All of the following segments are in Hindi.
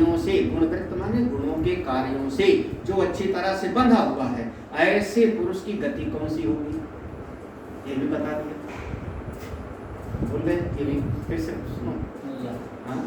कार्यों से, गुणवृत्त माने गुणों के कार्यों से जो अच्छी तरह से बंधा हुआ है, ऐसे पुरुष की गति कौन सी होगी, ये भी बता दिया। बोल गए ये भी, फिर से सुनो। हाँ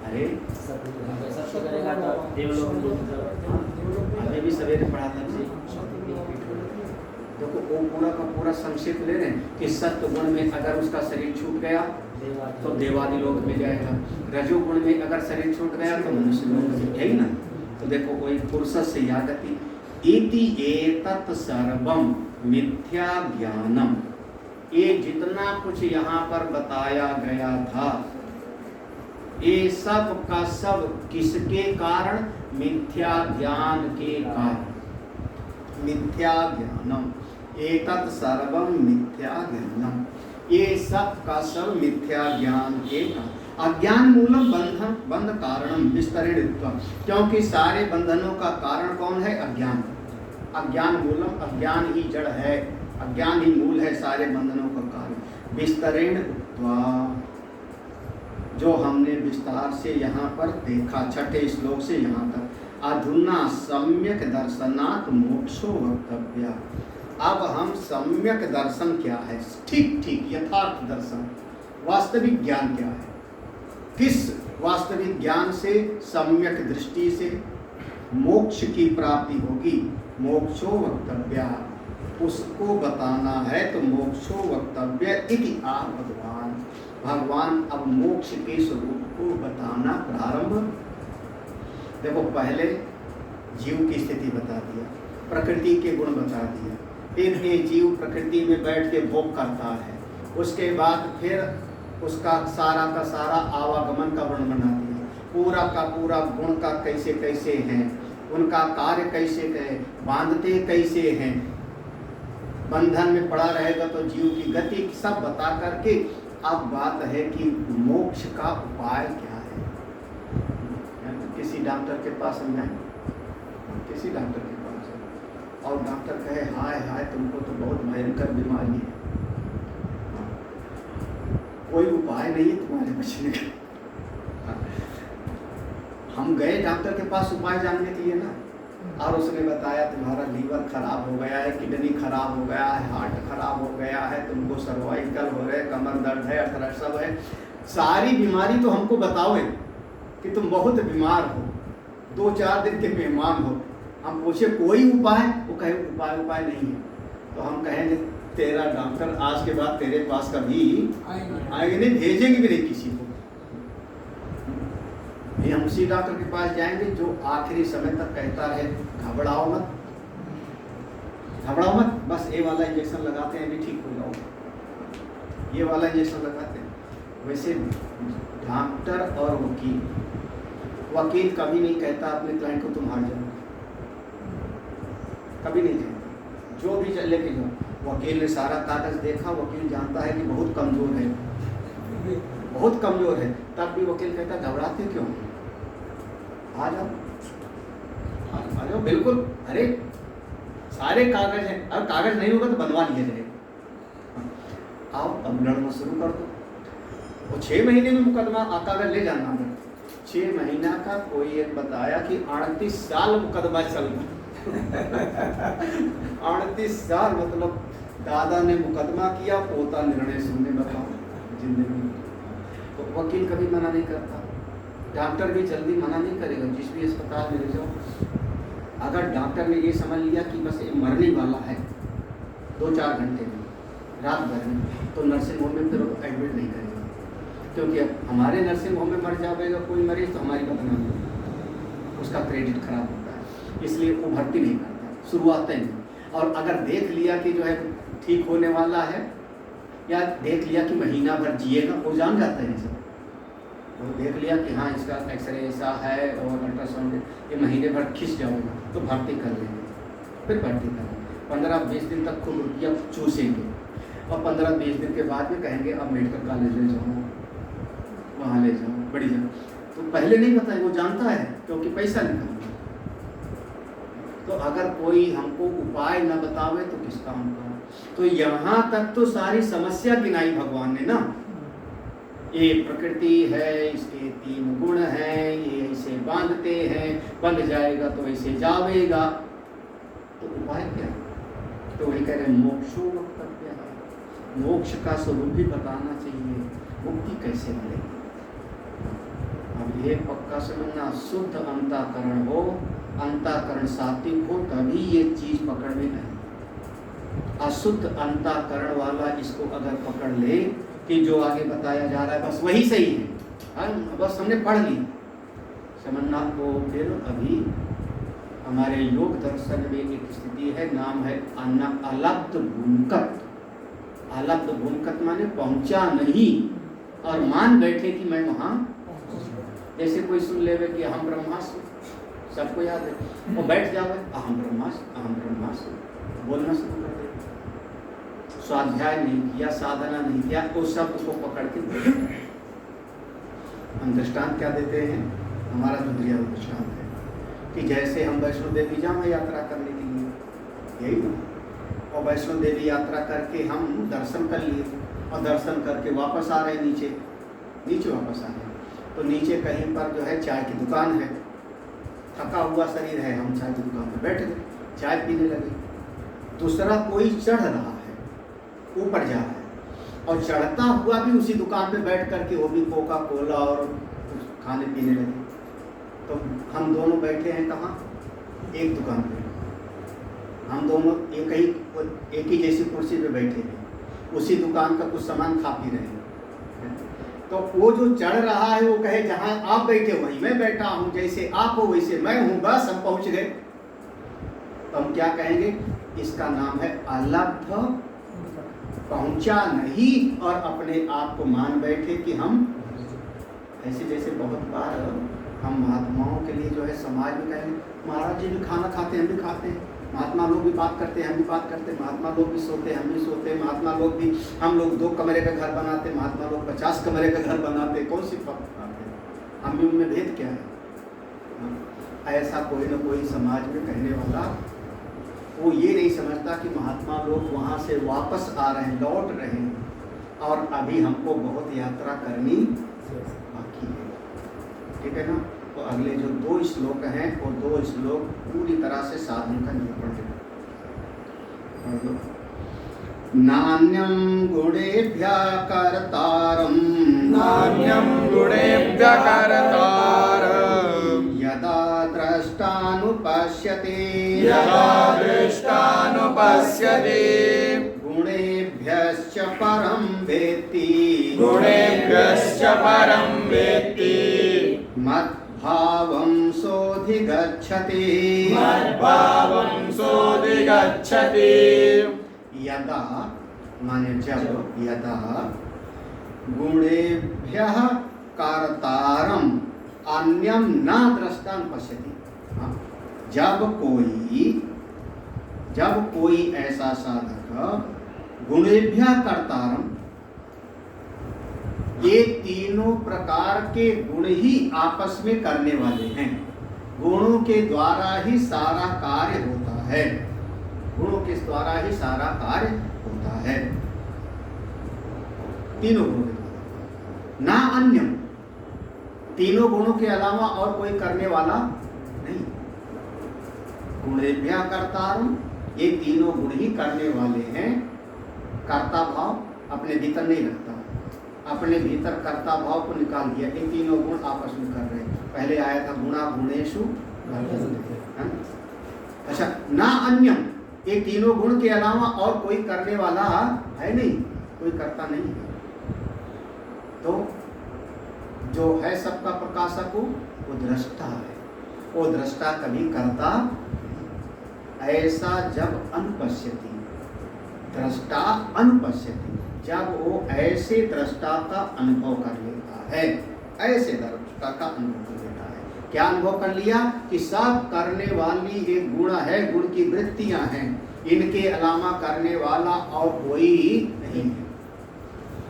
अरे अभी भी सवेरे पढ़ा था जी। देखो वो पूरा का पूरा संक्षेप ले रहे हैं कि सत्व गुण में अगर उसका शरीर छूट गया तो देवादि लोक में जाएगा, रजोगुण में अगर शरीर छूट गया तो मनुष्य लोक में, यही ना। तो देखो वही पुरुष से या गति इति एतत् सर्वम मिथ्या ज्ञानम, ये जितना कुछ यहाँ पर बताया गया था ये सब का सब किसके कारण, मिथ्या ज्ञान के कारण। मिथ्या ज्ञानम एतत् सर्वम मिथ्या ज्ञानम, ये सब का सब मिथ्या ज्ञान के कारण। अज्ञान मूलम बंधन बंध कारणम विस्तरेण, क्योंकि सारे बंधनों का कारण कौन है, अज्ञान। अज्ञान मूलम, अज्ञान ही जड़ है, अज्ञान ही मूल है सारे बंधनों का कारण। विस्तरेण जो हमने विस्तार से यहाँ पर देखा छठे श्लोक से यहाँ तक। अधुना सम्यक दर्शनात् मोक्षो वक्तव्य। अब हम सम्यक दर्शन क्या है, ठीक ठीक यथार्थ दर्शन, वास्तविक ज्ञान क्या है, किस वास्तविक ज्ञान से, सम्यक दृष्टि से मोक्ष की प्राप्ति होगी। मोक्षो वक्तव्य, उसको बताना है। तो मोक्षो वक्तव्य इति आ भगवान, भगवान अब मोक्ष के स्वरूप को बताना प्रारंभ। देखो पहले जीव की स्थिति बता दिया, प्रकृति के गुण बता दिया, फिर ये जीव प्रकृति में बैठ के भोग करता है, उसके बाद फिर उसका सारा का सारा आवागमन का वर्णन बना दिया, पूरा का पूरा गुण का कैसे कैसे हैं, उनका कार्य कैसे है, बांधते कैसे हैं, बंधन में पड़ा रहेगा तो जीव की गति सब बता करके अब बात है कि मोक्ष का उपाय क्या है। किसी डॉक्टर के पास हम जाएं, किसी डॉक्टर के पास और डॉक्टर कहे हाय हाय तुमको तो बहुत भयंकर बीमारी है, कोई उपाय नहीं है तुम्हारे बचने का। हम गए डॉक्टर के पास उपाय जानने के लिए ना, और उसने बताया तुम्हारा लीवर खराब हो गया है, किडनी खराब हो गया है, हार्ट खराब हो गया है, तुमको सर्वाइकल हो रहा है, कमर दर्द है, अर्थराइटिस सब है, सारी बीमारी तो हमको बताओगे कि तुम बहुत बीमार हो, 2-4 दिन के मेहमान हो। हम पूछे कोई उपाय, वो कहे उपाय उपाय नहीं है। तो हम कहेंगे तेरा डॉक्टर आज के बाद तेरे पास कभी आएंगे नहीं, भेजेंगे भी नहीं किसी को। हम उसी डॉक्टर के पास जाएंगे जो आखिरी समय तक कहता रहे घबराओ मत, घबराओ मत, बस ये वाला इंजेक्शन लगाते हैं भी ठीक हो जाओ, ये वाला इंजेक्शन लगाते हैं। वैसे डॉक्टर और वकील, वकील कभी नहीं कहता अपने क्लाइंट को तुम हार जाओ, कभी नहीं कहता, जो भी लेके जाओ। वकील ने सारा कागज देखा, वकील जानता है कि बहुत कमजोर है, बहुत कमजोर है, तब भी वकील कहता घबराते क्यों, आ जाओ आ जाओ बिल्कुल, अरे सारे कागज हैं, अब कागज नहीं होगा तो बनवा लिया जाएगा, आओ अब लड़ना शुरू कर दो। वो 6 महीने में मुकदमा कागज ले जाना है, 6 महीना का कोई एक बताया कि 38 साल मुकदमा चल रहा। 38 साल मतलब दादा ने मुकदमा किया, पोता निर्णय सुनने, बताओ जिंदगी। तो वकील कभी मना नहीं करता, डॉक्टर भी जल्दी मना नहीं करेगा। जिस भी अस्पताल में ले जाओ, अगर डॉक्टर ने ये समझ लिया कि बस ये मरने वाला है 2-4 घंटे में, रात भर में, तो नर्सिंग होम में फिर एडमिट नहीं करेगा, क्योंकि अब हमारे नर्सिंग होम में मर जाएगा कोई मरीज तो हमारी बदनामी होगी, उसका क्रेडिट खराब होता है, इसलिए वो भर्ती नहीं करता शुरुआत में। और अगर देख लिया कि जो है ठीक होने वाला है, या देख लिया कि महीना भर जिएगा, वो जान जाता है सब, वो देख लिया कि हाँ इसका एक्सरे ऐसा है और अल्ट्रासाउंड ये महीने भर खिंच जाएगा, तो भर्ती कर लेंगे, फिर भर्ती करेंगे, 15-20 दिन तक खूब रुपया चूसेंगे, और 15-20 दिन के बाद में कहेंगे अब मेडिकल कॉलेज ले जाओ, वहाँ ले जाओ, बड़ी जाओ। तो पहले नहीं बताए, वो जानता है क्योंकि पैसा निकालना। तो अगर कोई हमको उपाय न बतावे तो किस काम का। तो यहाँ तक तो सारी समस्या गिनाई भगवान ने ना, ये प्रकृति है, इसके 3 गुण हैं, ये ऐसे बांधते हैं, बंध जाएगा तो ऐसे जावेगा। तो उपाय क्या? तो वही कह रहे मोक्षो वक्तव्य है, मोक्ष का स्वरूप भी बताना चाहिए, मुक्ति कैसे मिलेगी। अब ये पक्का समझना, शुद्ध अंतःकरण हो, अंतःकरण सात्विक हो, तभी ये चीज पकड़ में नहीं। अशुद्ध अंतःकरण वाला इसको अगर पकड़ ले कि जो आगे बताया जा रहा है बस वही सही है, बस हमने पढ़ ली, समझना को फिर अभी हमारे योग दर्शन में एक स्थिति है, नाम है अलब्ध भूमकत। अलब्ध भूमकत माने पहुंचा नहीं और मान बैठे कि मैं वहां, जैसे कोई सुन लेवे कि अहम ब्रह्मास्मि, सबको याद है, वो बैठ जावे अहम ब्रह्मास्मि बोलना शुरू कर दे, स्वाध्याय नहीं किया, साधना नहीं किया, उस शब्द को पकड़ के हम दृष्टांत क्या देते हैं, हमारा जो दिया दृष्टांत है कि जैसे हम वैष्णो देवी जाएं यात्रा करने के लिए, यही ना, और वैष्णो देवी यात्रा करके हम दर्शन कर लिए और दर्शन करके वापस आ रहे नीचे वापस आ रहे, तो नीचे कहीं पर जो है चाय की दुकान है, थका हुआ शरीर है, हम चाय की दुकान पर बैठ गए, चाय पीने लगे। दूसरा कोई चढ़ रहा है, ऊपर जा रहा है, और चढ़ता हुआ भी उसी दुकान पे बैठ करके वो भी कोका कोला और खाने पीने लगे। तो हम दोनों बैठे हैं कहाँ, एक दुकान पे, हम दोनों एक ही जैसी कुर्सी पे बैठे हैं, उसी दुकान का कुछ सामान खा पी रहे हैं। तो वो जो चढ़ रहा है वो कहे जहाँ आप बैठे वहीं मैं बैठा हूँ, जैसे आप हो वैसे मैं हूँ, बस हम पहुँच गए। तो हम क्या कहेंगे, इसका नाम है अलब्ध, पहुंचा नहीं और अपने आप को मान बैठे कि हम ऐसे। जैसे बहुत बार हम महात्माओं के लिए जो है समाज में कहेंगे महाराज जी भी खाना खाते हैं, हम भी खाते हैं, महात्मा लोग भी बात करते हैं, हम भी बात करते हैं, महात्मा लोग भी सोते हैं, हम भी सोते हैं, महात्मा लोग भी, हम लोग 2 कमरे का घर बनाते हैं, महात्मा लोग 50 कमरे का घर बनाते हैं, कौन सी बात है, हम भी उनमें भेद क्या है। ऐसा कोई ना कोई समाज में कहने वाला वो ये नहीं समझता कि महात्मा लोग वहाँ से वापस आ रहे हैं, लौट रहे हैं और अभी हमको बहुत यात्रा करनी बाकी है, ठीक है ना। तो अगले जो 2 श्लोक हैं वो 2 श्लोक पूरी तरह से साधन का निरूपण है। नान्यं गुणेभ्यः कर्तारं, नान्यं गुणेभ्यः कर्तारं, यदा द्रष्टानुपश्यति, यदा दृष्टानुपश्यति, गुणेभ्यश्च परं वेत्ति, गुणेभ्यश्च परं वेत्ति, मद्भावं सोऽधिगच्छति, मद्भावं सोऽधिगच्छति। यदा माने जब, यदा गुणेभ्यः कर्तारं अन्यं न दृष्टान पश्यति, जब कोई ऐसा साधक गुणेभ्यः कर्तारं, ये तीनों प्रकार के गुण ही आपस में करने वाले हैं, गुणों के द्वारा ही सारा कार्य होता है, गुणों के द्वारा ही सारा कार्य होता है, तीनों गुणों के द्वारा, ना अन्यम, तीनों गुणों के अलावा और कोई करने वाला नहीं। गुणेभ्यः कर्तारं, ये तीनों गुण ही करने वाले हैं। कर्ता भाव अपने भीतर नहीं रखता, अपने भीतर कर्ता भाव को निकाल दिया, ये तीनों गुण आपस में कर रहे हैं। पहले आया था गुणा गुणेषु, अच्छा ना अन्यम, ये तीनों गुण के अलावा और कोई करने वाला है नहीं, कोई करता नहीं है। तो जो है सबका प्रकाशक वो दृष्टा है, वो दृष्टा कभी करता ऐसा जब अनुपश्यति, दृष्टा अनुपश्यति, जब वो ऐसे दृष्टा का अनुभव कर लेता है, ऐसे दृष्टा का अनुभव कर लेता है। क्या अनुभव कर लिया कि सब करने वाली एक गुण है, गुण की वृत्तियां हैं, इनके अलावा करने वाला और कोई नहीं है।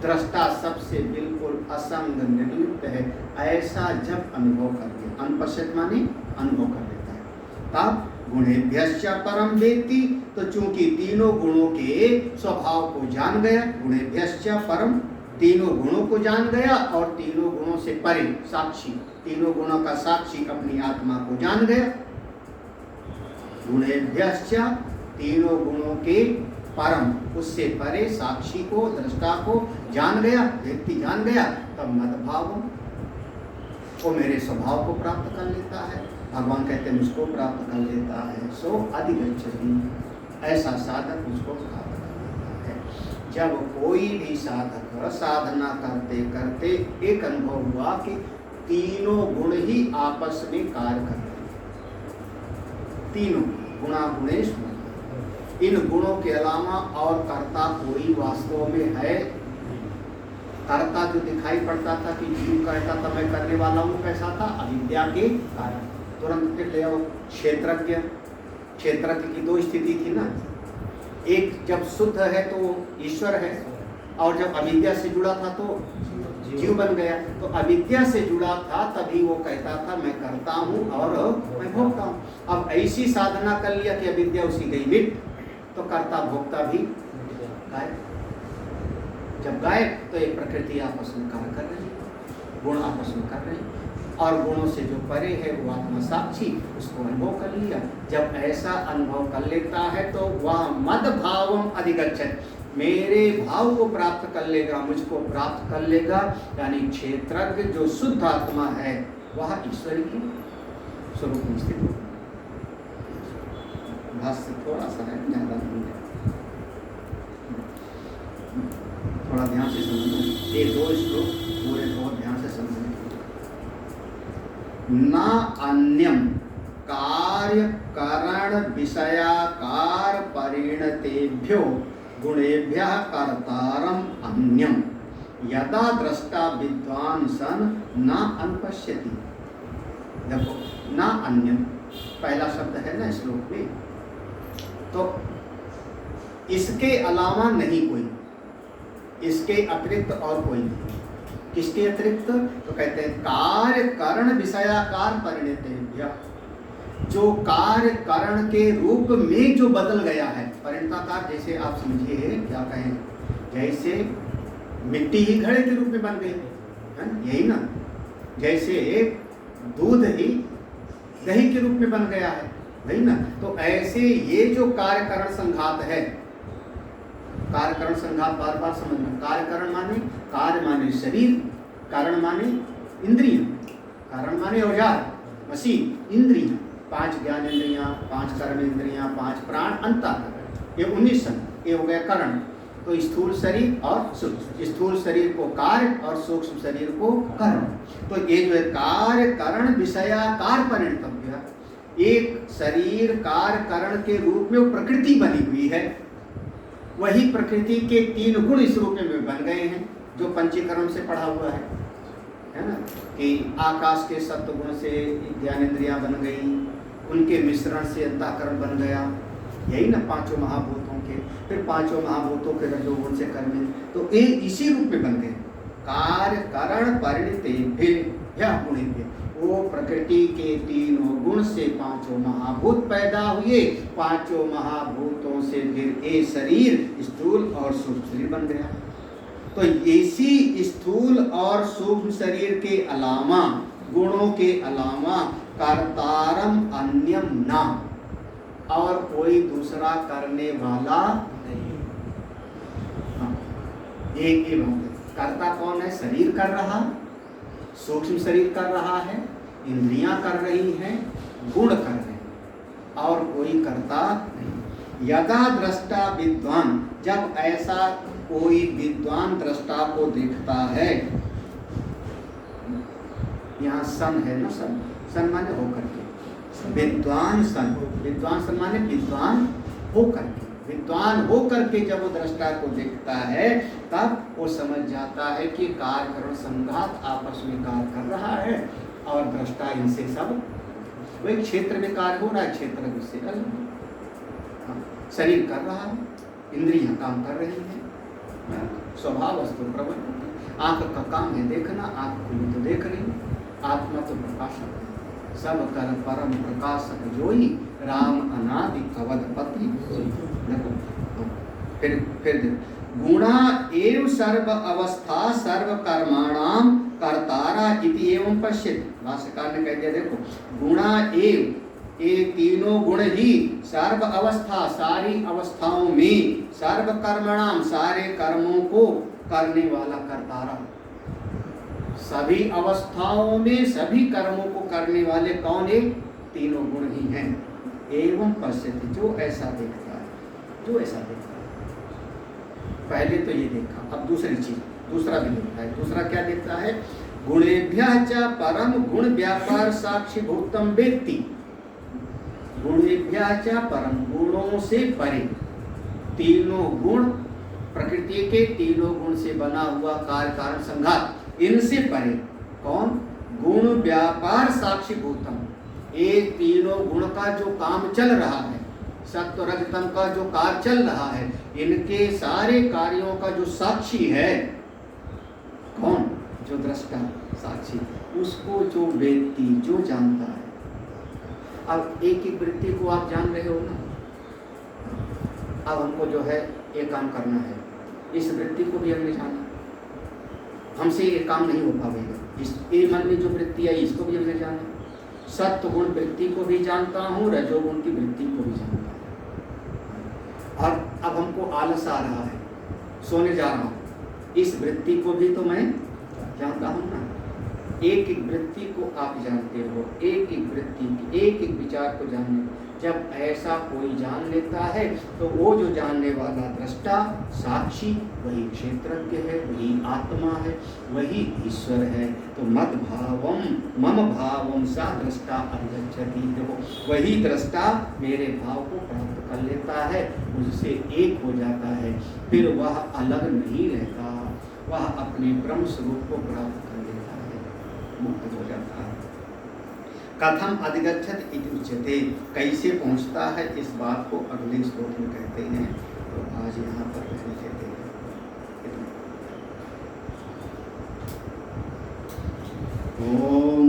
दृष्टा सबसे बिल्कुल असंग निर्लिप्त है, ऐसा जब अनुभव कर लिया, अनुपश्यत माने अनुभव कर लेता है, तब गुणेभ्यश्च परम वेत्ति, तो चूंकि तीनों गुणों के स्वभाव को जान गया, गुणेभ्यश्च परम तीनों गुणों को जान गया और तीनों गुणों से परे साक्षी, तीनों गुणों का साक्षी अपनी आत्मा को जान गया। गुणेभ्यश्च, तीनों गुणों के परम, उससे परे साक्षी को, दृष्टा को जान गया, व्यक्ति जान गया, तब मदभाव वो मेरे स्वभाव को प्राप्त कर लेता है। भगवान कहते हैं मुझको प्राप्त कर लेता है। सो अधिगच्छति, ऐसा साधक मुझको प्राप्त कर लेता है। जब कोई भी साधक साधना करते करते एक अनुभव हुआ कि तीनों गुण ही आपस में कार्य कर रहे हैं, तीनों गुणा गुणेश, इन गुणों के अलावा और कर्ता कोई वास्तव में है? कर्ता जो दिखाई पड़ता था कि जीव करता था, मैं करने वाला हूँ, कैसा था? अविद्या के कारण। तुरंत फिर ले आओ क्षेत्रज्ञ। क्षेत्रज्ञ की दो स्थिति थी ना, एक जब शुद्ध है तो ईश्वर है, और जब अविद्या से जुड़ा था तो जीव बन गया। तो अविद्या से जुड़ा था तभी वो कहता था मैं करता हूँ और मैं भोगता हूँ। अब ऐसी साधना कर लिया कि अविद्या उसी गई मिट, तो कर्ता भोक्ता भी गायब। जब गायब तो एक प्रकृति आपस में कार्य कर रही है, गुण आपस में कर रहे हैं, और गुणों से जो परे है वो आत्मा साक्षी, उसको अनुभव कर लिया। जब ऐसा अनुभव कर लेता है तो वह मद भावम अधिगच्छत, मेरे भाव को प्राप्त कर लेगा, मुझको प्राप्त कर लेगा। यानी क्षेत्रज्ञ जो शुद्ध आत्मा है वह ईश्वर की स्वरूप में स्थित हो। भाष्य थोड़ा सा है, ज्यादा नहीं है, थोड़ा ध्यान से समझना। ये दो श्लोक पूरे बहुत ध्यान से समझना। न अन्यम कार्य करण विषयाकार परिणतेभ्यो गुणेभ्यः कर्तारम अन्यम यदा दृष्टा विद्वान सन न अनुपश्यति। देखो न अन्यम पहला शब्द है ना श्लोक में, तो इसके अलावा नहीं कोई, इसके अतिरिक्त और कोई नहीं। किसके अतिरिक्त? तो कहते हैं कार्य करण विषयाकार परिणतेभ्यः, जो कार्य करण के रूप में जो बदल गया है। परिणताकार जैसे आप समझिए, क्या कहें, जैसे मिट्टी ही घड़े के रूप में बन गई है, यही ना। जैसे दूध ही दही के रूप में बन गया है, वही ना। तो ऐसे ये जो कार्यकरण संघात है, कार्यकरण संघात बार बार समझना। कार्यकरण माने, कार्य माने शरीर, कारण माने इंद्रिय, कारण माने औजार, मशीन, इंद्रिय, 5 ज्ञान इंद्रियां, 5 कर्म इंद्रियां, 5 प्राण, अंतःकरण, ये 19 सन, ये हो गया करण। तो स्थूल शरीर और सूक्ष्म, स्थूल शरीर को कार्य और सूक्ष्म शरीर को करण। तो ये जो है कार्य करण विषयाकार परिणतव्य, एक शरीर कार्य करण के रूप में वो प्रकृति बनी हुई है। वही प्रकृति के 3 गुण इस रूप में बन गए हैं, जो पंचीकरण से पढ़ा हुआ है ना, कि आकाश के सत्व गुण से ज्ञानेंद्रियां बन गई, उनके मिश्रण से अंतःकरण बन गया, यही ना 5 महाभूतों के, फिर 5 महाभूतों के रजोगुण से कर्म, तो ये इसी रूप में बन गए। कार्य करण परिणतेभ्यः गुणेभ्यः, वो प्रकृति के 3 गुण से 5 महाभूत पैदा हुए, 5 महाभूतों से फिर ये शरीर स्थूल और सूक्ष्म शरीर बन गया। तो इसी स्थूल और सूक्ष्म शरीर के अलावा, गुणों के अलावा कर्तारम अन्यम ना, और कोई दूसरा करने वाला नहीं। एक ही बात है, कर्ता कौन है? शरीर कर रहा, सूक्ष्म शरीर कर रहा है, इंद्रियां कर रही हैं, गुण कर रहे हैं, और कोई कर्ता नहीं। यदा दृष्टा विद्वान, जब ऐसा कोई विद्वान दृष्टा को देखता है, यहाँ सन है ना, सन माने होकर के, विद्वान सन, विद्वान सन माने विद्वान होकर के, विद्वान होकर के जब वो दृष्टा को देखता है, तब वो समझ जाता है कि कार्यकरण संघात आपस में कार्य कर रहा है, और दृष्टा इनसे सब, वही क्षेत्र में कार्य हो रहा है, क्षेत्र उससे अलग, शरीर कर रहा है, इंद्रियां काम कर रही हैं, स्वभाव वस्तु प्रबल। आंख का काम है देखना, आंख खुली तो देख रही, आत्मा तो प्रकाशक है, सब कर परम प्रकाशक जोई, राम अनादि अवधपति। देखो फिर गुणा एव सर्व अवस्था सर्व कर्माणाम कर्तारा इति एवं पश्यति। भाष्यकार ने कह दिया देखो, गुणा एव, ये तीनों गुण ही सर्व अवस्था, सारी अवस्थाओं में, सर्व कर्मणाम, सारे कर्मों को करने वाला कर्तारा, सभी अवस्थाओं में सभी कर्मों को करने वाले कौन है? तीनों गुण ही हैं। एवं पश्यति, जो ऐसा देखता है, जो ऐसा देखता है। पहले तो ये देखा, अब दूसरी चीज, दूसरा भी देखता है। दूसरा क्या देखता है? गुणेभ्यः च परम गुण व्यापार साक्षी भूतम वेत्ति। गुणेभ्यः च परम, गुणों से परे, तीनों गुण, प्रकृति के तीनों गुण से बना हुआ कार्य कारण संघात, इनसे परे कौन? गुण व्यापार साक्षी भूतम, ये तीनों गुण का जो काम चल रहा है, सत्व रजतम का जो कार्य चल रहा है, इनके सारे कार्यों का जो साक्षी है कौन? जो दृष्टा, साक्षी, उसको जो व्यक्ति जो जानता है। अब एक एक वृत्ति को आप जान रहे हो ना, अब हमको जो है एक काम करना है, इस वृत्ति को भी हमने जाना, हमसे ये काम नहीं हो पाएगा। इस मन में जो वृत्ति आई इसको भी हमने जाना, सत्व गुण वृत्ति को भी जानता हूँ, रजोगुण की वृत्ति को भी जानता हूँ। और अब हमको आलस आ रहा है, सोने जा रहा हूँ, इस वृत्ति को भी तो मैं जानता हूँ ना। एक एक वृत्ति को आप जानते हो, एक एक वृत्ति, एक एक विचार को जानने। जब ऐसा कोई जान लेता है तो वो जो जानने वाला दृष्टा, साक्षी, वही क्षेत्रज्ञ है, वही आत्मा है, वही ईश्वर है। तो मद भावम मम भावम सा दृष्टा अधिगच्छति। देखो, वही दृष्टा मेरे भाव को प्राप्त कर लेता है, मुझसे एक हो जाता है, फिर वह अलग नहीं रहता, वह अपने ब्रह्म स्वरूप को प्राप्त कर लेता है, मुक्त हो जाता है। कथम अधिगच्छति इति उच्यते, कैसे पहुंचता है, इस बात को अगले श्लोक में कहते हैं। तो आज यहाँ पर कहते हैं ओम